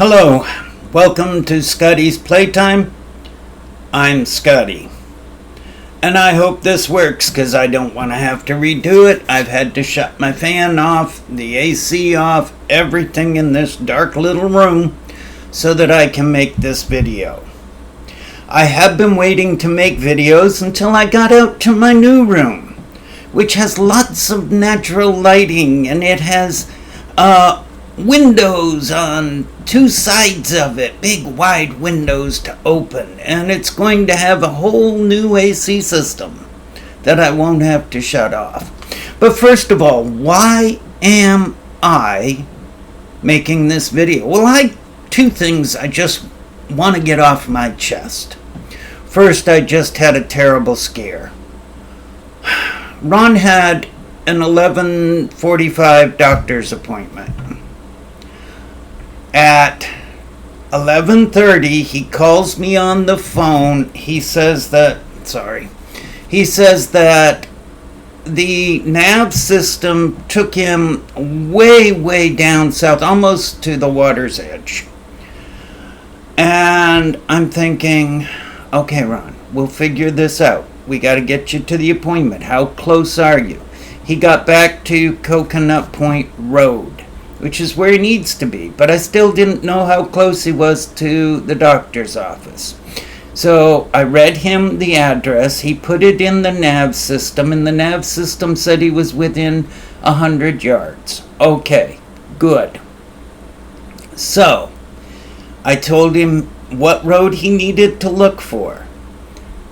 Hello, welcome to Scotty's Playtime. I'm Scotty, and I hope this works because I don't want to have to redo it. I've had to shut my fan off, the AC off, everything in this dark little room so that I can make this video. I have been waiting to make videos until I got out to my new room, which has lots of natural lighting, and it has windows on two sides of it, big wide windows to open, and it's going to have a whole new AC system that I won't have to shut off. But first of all, why am I making this video? Well, two things I just want to get off my chest. First, I just had a terrible scare. Ron had an 11:45 doctor's appointment. At 11:30, he calls me on the phone. He says that the nav system took him way down south, almost to the water's edge. And I'm thinking, okay, Ron, we'll figure this out. We got to get you to the appointment. How close are you? He got back to Coconut Point Road, which is where he needs to be, but I still didn't know how close he was to the doctor's office. So I read him the address. He put it in the nav system, and the nav system said he was within 100 yards. Okay, good. So I told him what road he needed to look for.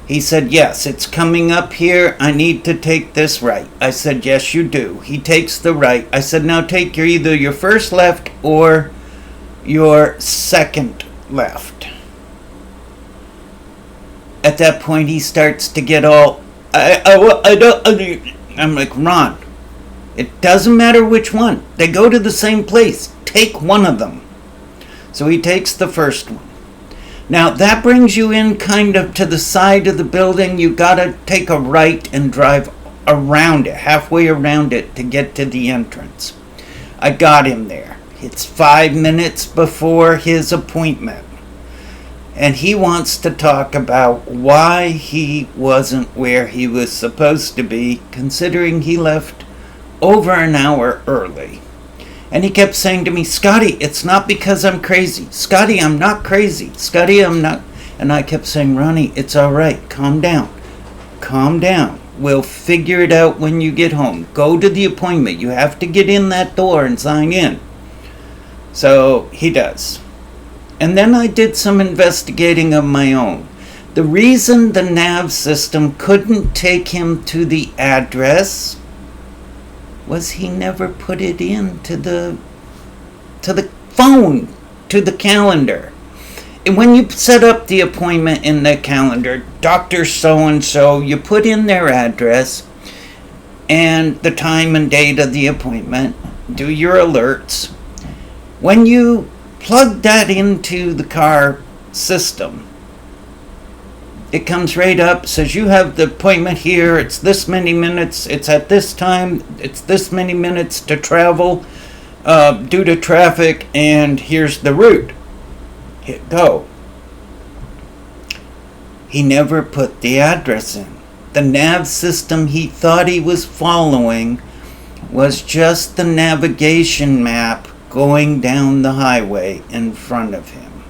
He said, yes, it's coming up here. I need to take this right. I said, yes, you do. He takes the right. I said, now take either your first left or your second left. At that point, he starts to get all, I'm like, Ron, it doesn't matter which one. They go to the same place. Take one of them. So he takes the first one. Now, that brings you in kind of to the side of the building. You got to take a right and drive around it, halfway around it, to get to the entrance. I got him there. It's 5 minutes before his appointment. And he wants to talk about why he wasn't where he was supposed to be, considering he left over an hour early. And he kept saying to me, Scotty, it's not because I'm crazy. Scotty, I'm not crazy. Scotty, I'm not. And I kept saying, Ronnie, it's all right. Calm down. Calm down. We'll figure it out when you get home. Go to the appointment. You have to get in that door and sign in. So he does. And then I did some investigating of my own. The reason the nav system couldn't take him to the address was he never put it in to the phone, to the calendar. And when you set up the appointment in the calendar, Dr. So-and-so, you put in their address and the time and date of the appointment, do your alerts. When you plug that into the car system, it comes right up, says you have the appointment here, it's this many minutes, it's at this time, it's this many minutes to travel due to traffic, and here's the route. Hit go. He never put the address in. The nav system he thought he was following was just the navigation map going down the highway in front of him.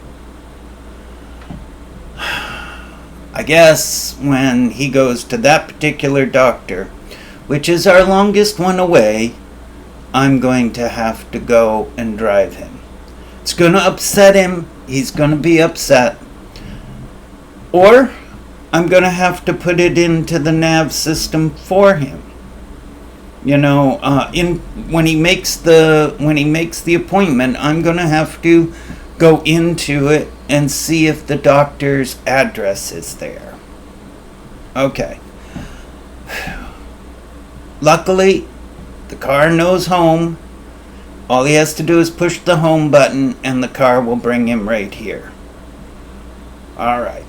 I guess when he goes to that particular doctor, which is our longest one away, I'm going to have to go and drive him. It's going to upset him. He's going to be upset. Or I'm going to have to put it into the nav system for him. You know, when he makes the appointment, I'm going to have to go into it and see if the doctor's address is there. Okay. Luckily, the car knows home. All he has to do is push the home button and the car will bring him right here. All right.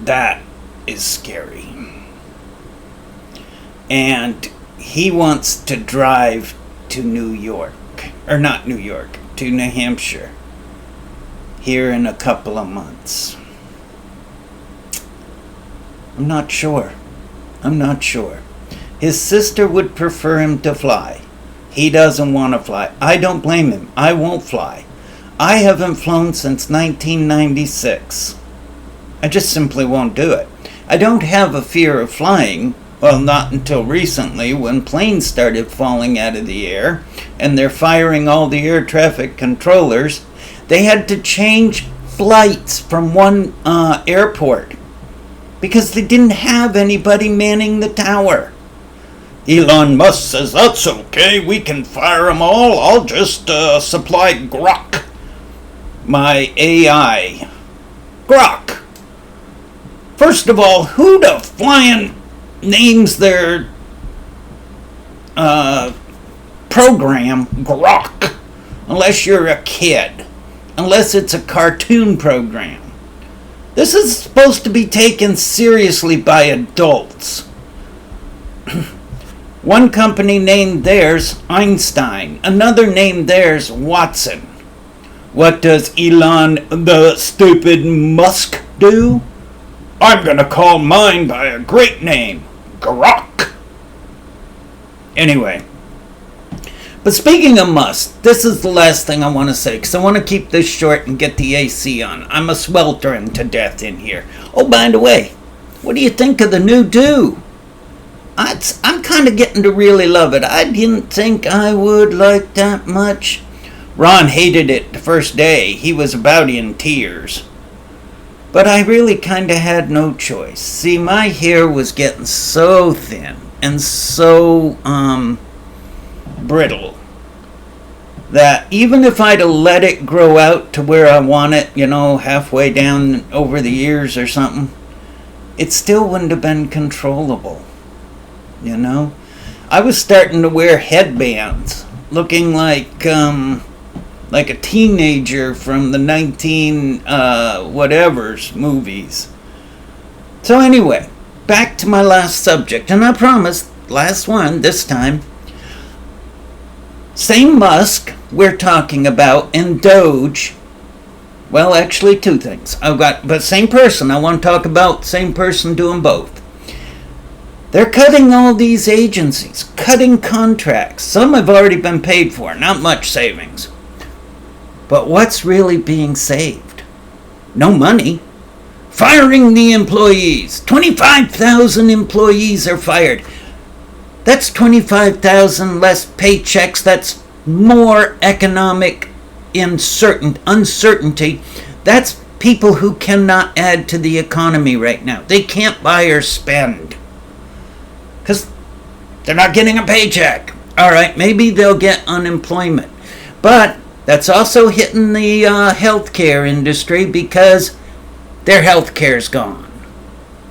That is scary. And he wants to drive to New York. Or not New York. to New Hampshire here in a couple of months. I'm not sure. His sister would prefer him to fly. He doesn't want to fly. I don't blame him. I won't fly. I haven't flown since 1996. I just simply won't do it. I don't have a fear of flying. Well, not until recently, when planes started falling out of the air and they're firing all the air traffic controllers. They had to change flights from one airport because they didn't have anybody manning the tower. Elon Musk says, that's okay, we can fire them all. I'll just supply Grok, my AI. Grok. First of all, who the flying names their program Grok? Unless you're a kid. Unless it's a cartoon program. This is supposed to be taken seriously by adults. One company named theirs Einstein. Another named theirs Watson. What does Elon the stupid Musk do? I'm gonna call mine by a great name. Grok. Anyway. But speaking of Musk, this is the last thing I want to say, because I want to keep this short and get the AC on. I'm a sweltering to death in here. Oh, by the way, what do you think of the new do? I'm kind of getting to really love it. I didn't think I would like that much. Ron hated it the first day. He was about in tears. But I really kind of had no choice. See, my hair was getting so thin and so, brittle that even if I'd have let it grow out to where I want it, halfway down over the years or something, it still wouldn't have been controllable. I was starting to wear headbands, looking like a teenager from the 19 whatevers movies. So anyway, back to my last subject, and I promise, last one this time. Same Musk we're talking about, and Doge. Well, actually, two things. But same person. I want to talk about same person doing both. They're cutting all these agencies, cutting contracts. Some have already been paid for, not much savings. But what's really being saved? No money. Firing the employees. 25,000 employees are fired. That's 25,000 less paychecks. That's more economic uncertainty. That's people who cannot add to the economy right now. They can't buy or spend because they're not getting a paycheck. All right, maybe they'll get unemployment. But that's also hitting the healthcare industry because their healthcare's gone.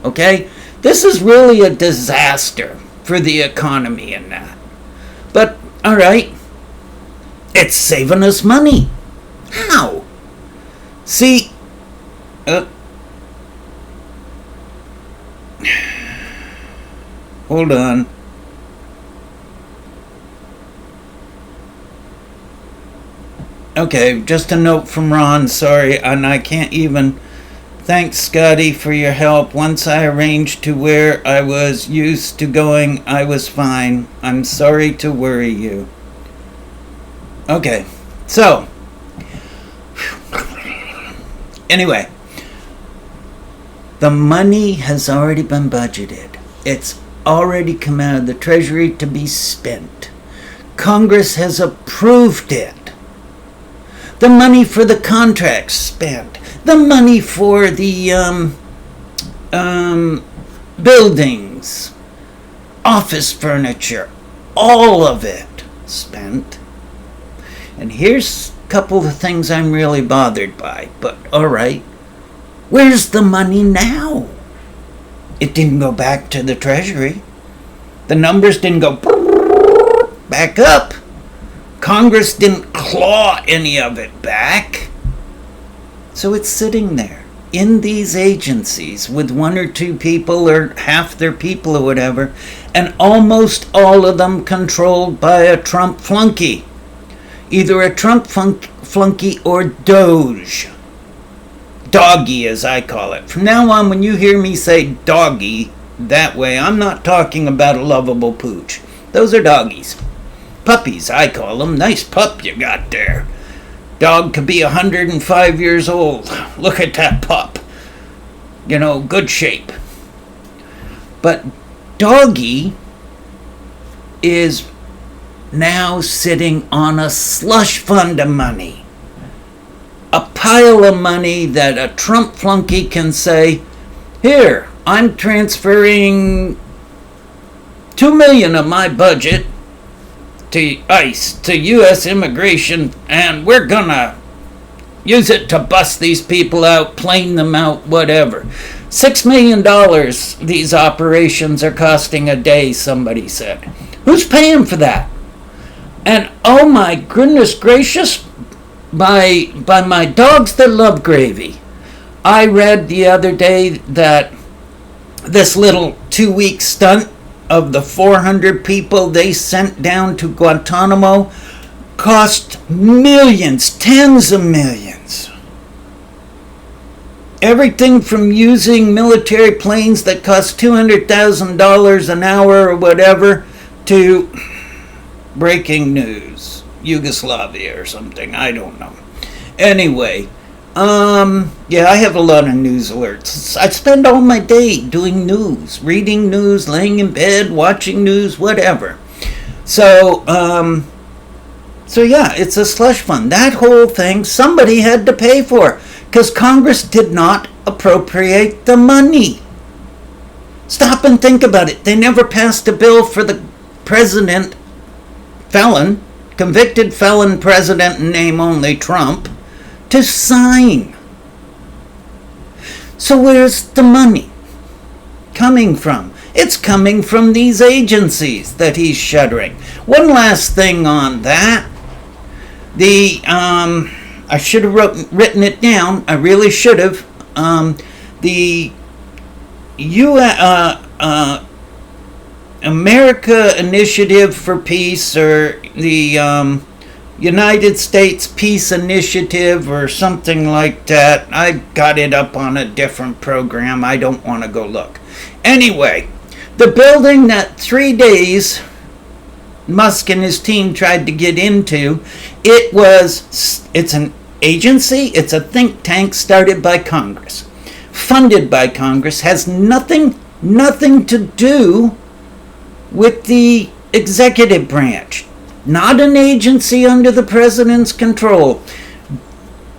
Okay? This is really a disaster for the economy and that. But, alright, it's saving us money. How? See, hold on. Okay, just a note from Ron, sorry, and I can't even... Thanks, Scotty, for your help. Once I arranged to where I was used to going, I was fine. I'm sorry to worry you. Okay, so... Anyway, the money has already been budgeted. It's already come out of the Treasury to be spent. Congress has approved it. The money for the contracts spent. The money for the buildings, office furniture, all of it spent. And here's a couple of things I'm really bothered by. But all right, where's the money now? It didn't go back to the Treasury. The numbers didn't go back up. Congress didn't claw any of it back. So it's sitting there in these agencies with one or two people or half their people or whatever, and almost all of them controlled by a Trump flunky. Either a Trump flunky, or doge. Doggy, as I call it. From now on, when you hear me say doggy that way, I'm not talking about a lovable pooch. Those are doggies. Puppies, I call them. Nice pup you got there. Dog could be 105 years old. Look at that pup. You know, good shape. But doggy is now sitting on a slush fund of money. A pile of money that a Trump flunky can say, here, I'm transferring $2 million of my budget to ICE, to U.S. immigration, and we're gonna use it to bust these people out, plane them out, whatever. $6 million these operations are costing a day, somebody said. Who's paying for that? And oh my goodness gracious, by my dogs that love gravy, I read the other day that this little 2-week stunt of the 400 people they sent down to Guantanamo cost millions, tens of millions. Everything from using military planes that cost $200,000 an hour or whatever to breaking news, Yugoslavia or something, I don't know. Anyway, yeah, I have a lot of news alerts. I spend all my day doing news, reading news, laying in bed, watching news, whatever. So yeah, it's a slush fund. That whole thing, somebody had to pay for, because Congress did not appropriate the money. Stop and think about it. They never passed a bill for the president, convicted felon president in name only, Trump, to sign. So where's the money coming from? It's coming from these agencies that he's shuttering. One last thing on that. I should have written it down. I really should have. The America Initiative for Peace, or the United States Peace Initiative, or something like that. I got it up on a different program. I don't want to go look. Anyway, the building that 3 days Musk and his team tried to get into, it's an agency, it's a think tank started by Congress, funded by Congress, has nothing to do with the executive branch. Not an agency under the president's control.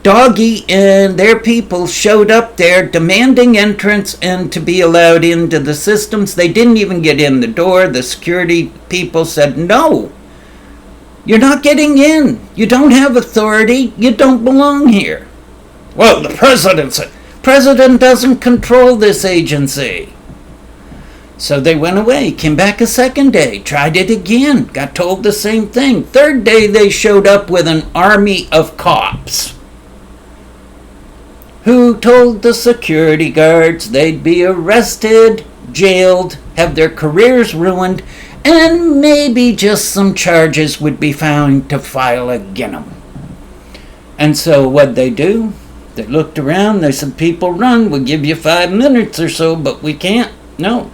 Doggy and their people showed up there demanding entrance and to be allowed into the systems. They didn't even get in the door. The security people said, no, you're not getting in. You don't have authority. You don't belong here. Well, the president doesn't control this agency. So they went away, came back a second day, tried it again, got told the same thing. Third day they showed up with an army of cops who told the security guards they'd be arrested, jailed, have their careers ruined, and maybe just some charges would be found to file against them. And so what'd they do? They looked around, they said, people run, we'll give you 5 minutes or so, but we can't. No.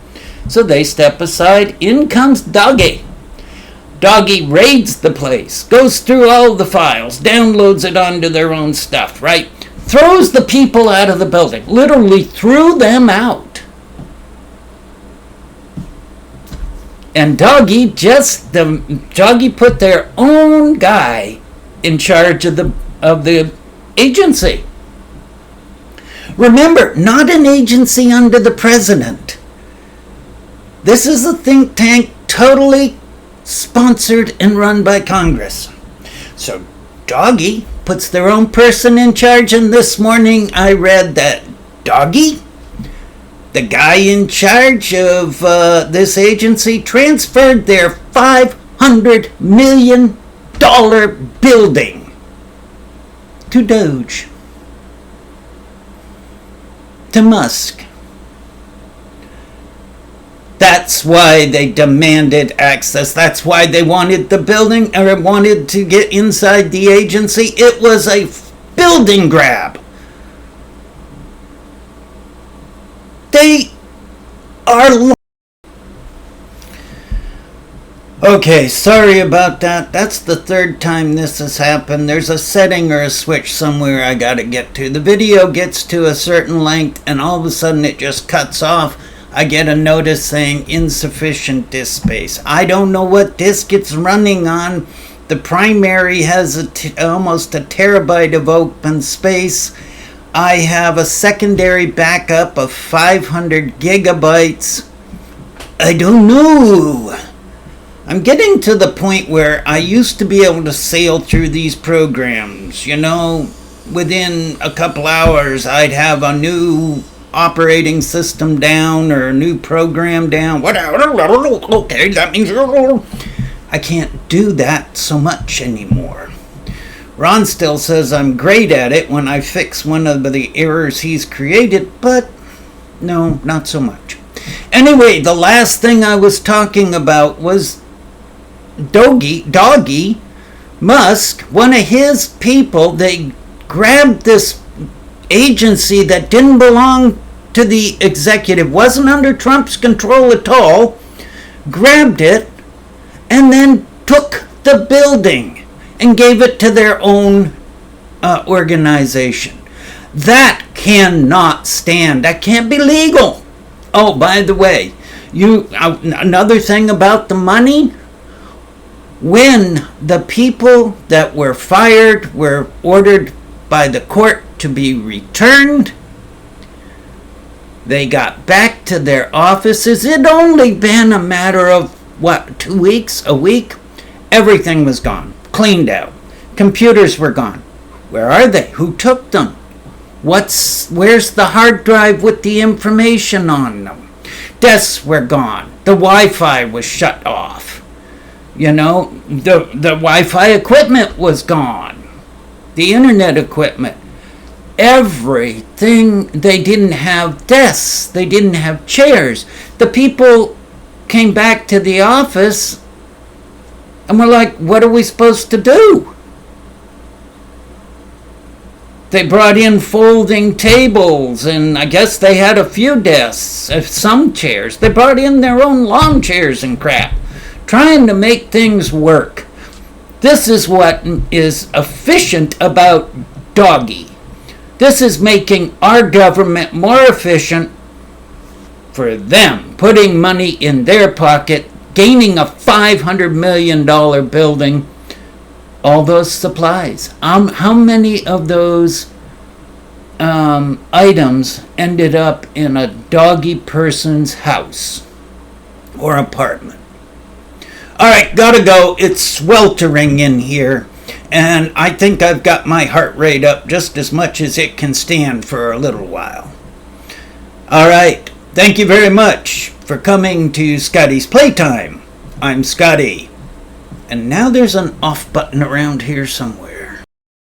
So they step aside. In comes Doggy. Doggy raids the place, goes through all the files, downloads it onto their own stuff, right? Throws the people out of the building. Literally threw them out. And Doggy put their own guy in charge of the agency. Remember, not an agency under the president. This is a think tank totally sponsored and run by Congress. So Doggy puts their own person in charge, and this morning I read that Doggy, the guy in charge of this agency, transferred their $500 million building to Doge, to Musk. That's why they demanded access. That's why they wanted the building, or wanted to get inside the agency. It was a building grab. They are... Okay, sorry about that. That's the third time this has happened. There's a setting or a switch somewhere I gotta get to. The video gets to a certain length and all of a sudden it just cuts off. I get a notice saying insufficient disk space. I don't know what disk it's running on. The primary has almost a terabyte of open space. I have a secondary backup of 500 gigabytes. I don't know. I'm getting to the point where I used to be able to sail through these programs. You know, within a couple hours I'd have a new operating system down or a new program down. Okay, that means I can't do that so much anymore. Ron still says I'm great at it when I fix one of the errors he's created, but no, not so much. Anyway, the last thing I was talking about was Doggy, Musk, one of his people. They grabbed this agency that didn't belong to the executive, wasn't under Trump's control at all, grabbed it, and then took the building and gave it to their own organization. That cannot stand. That can't be legal. Oh, by the way, another thing about the money, when the people that were fired were ordered by the court to be returned, they got back to their offices. It'd only been a matter of, 2 weeks, a week? Everything was gone, cleaned out. Computers were gone. Where are they? Who took them? Where's the hard drive with the information on them? Desks were gone. The Wi-Fi was shut off. You know, the Wi-Fi equipment was gone. The internet equipment. Everything. They didn't have desks. They didn't have chairs. The people came back to the office and were like, what are we supposed to do? They brought in folding tables, and I guess they had a few desks, some chairs. They brought in their own lawn chairs and crap, trying to make things work. This is what is efficient about Doggy. This is making our government more efficient for them, putting money in their pocket, gaining a $500 million building, all those supplies. How many of those items ended up in a Doggy person's house or apartment? All right, gotta go. It's sweltering in here, and I think I've got my heart rate up just as much as it can stand for a little while. All right, thank you very much for coming to Scotty's Playtime. I'm Scotty, and now there's an off button around here somewhere.